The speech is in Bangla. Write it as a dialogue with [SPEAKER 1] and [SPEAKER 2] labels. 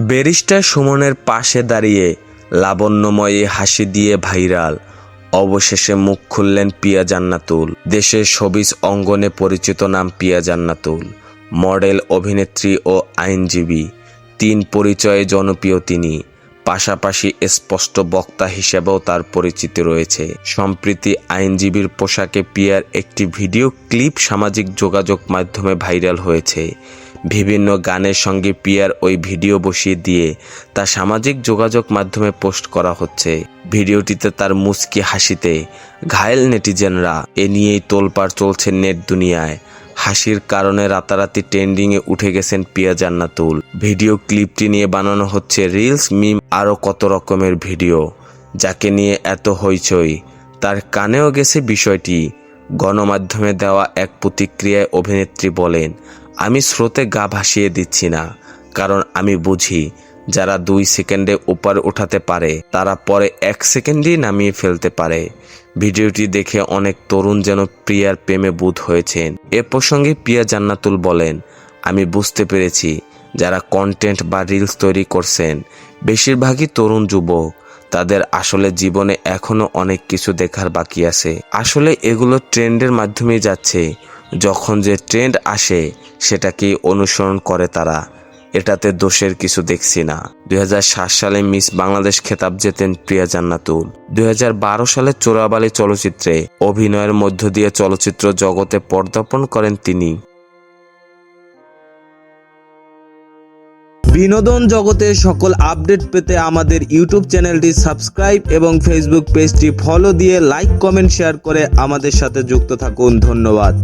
[SPEAKER 1] ব্যারিস্টার সুমনের পাশে দাঁড়িয়ে লাবণ্যময়ী হাসি দিয়ে ভাইরাল। অবশেষে মুখ খুললেন পিয়া জান্নাতুল। দেশের শোবিজ অঙ্গনে পরিচিত নাম পিয়া জান্নাতুল। মডেল, অভিনেত্রী ও আইনজীবী, তিন পরিচয়ে জনপ্রিয় তিনি। পাশাপাশি স্পষ্ট বক্তা হিসেবেও তার পরিচিতি রয়েছে। সম্প্রতি আইনজীবীর পোশাকে পিয়ার একটি ভিডিও ক্লিপ সামাজিক যোগাযোগ মাধ্যমে ভাইরাল হয়েছে। বিভিন্ন গানের সঙ্গে পিয়ার ওই ভিডিও বসিয়ে দিয়ে তা সামাজিক যোগাযোগ মাধ্যমে পোস্ট করা হচ্ছে। ভিডিওটিতে তার মুচকি হাসিতে ঘায়েল নেটিজেনরা। এ নিয়েই তোলপাড় চলছে নেট দুনিয়ায়। হাসির কারণে রাতারাতি ট্রেন্ডিংয়ে উঠে গেছেন পিয়া জান্নাতুল। ভিডিও ক্লিপটি নিয়ে বানানো হচ্ছে রিলস, মিম, আরও কত রকমের ভিডিও। যাকে নিয়ে এত হইচই, তার কানেও গেছে বিষয়টি। গণমাধ্যমে দেওয়া এক প্রতিক্রিয়ায় অভিনেত্রী বলেন, আমি স্রোতে গা ভাসিয়ে দিচ্ছি না, কারণ আমি বুঝি যারা 2 সেকেন্ডে উপরে উঠাতে পারে তারা পরে 1 সেকেন্ডেই নামিয়ে ফেলতে পারে। ভিডিওটি দেখে অনেক তরুণ যেন প্রিয়ার প্রেমে বুঁদ হয়েছেন। এ প্রসঙ্গে পিয়া জান্নাতুল বলেন, আমি বুঝতে পেরেছি যারা কন্টেন্ট বা রিলস তৈরি করছেন বেশিরভাগই তরুণ যুবক। তাদের আসলে জীবনে এখনও অনেক কিছু দেখার বাকি আছে। আসলে এগুলো ট্রেন্ডের মাধ্যমেই যাচ্ছে। যখন যে ট্রেন্ড আসে সেটাকেই অনুসরণ করে তারা। এটাতে দোষের কিছু দেখছি না। 2007 সালে মিস বাংলাদেশ খেতাব জেতেন প্রিয়া জান্নাতুল। 2012 সালে চোরাবালি চলচ্চিত্রে অভিনয়ের মধ্য দিয়ে চলচ্চিত্র জগতে পদার্পণ করেন তিনি।
[SPEAKER 2] বিনোদন জগতের সকল আপডেট পেতে আমাদের ইউটিউব চ্যানেলটি সাবস্ক্রাইব এবং ফেসবুক পেজটি ফলো দিয়ে লাইক, কমেন্ট, শেয়ার করে আমাদের সাথে যুক্ত থাকুন। ধন্যবাদ।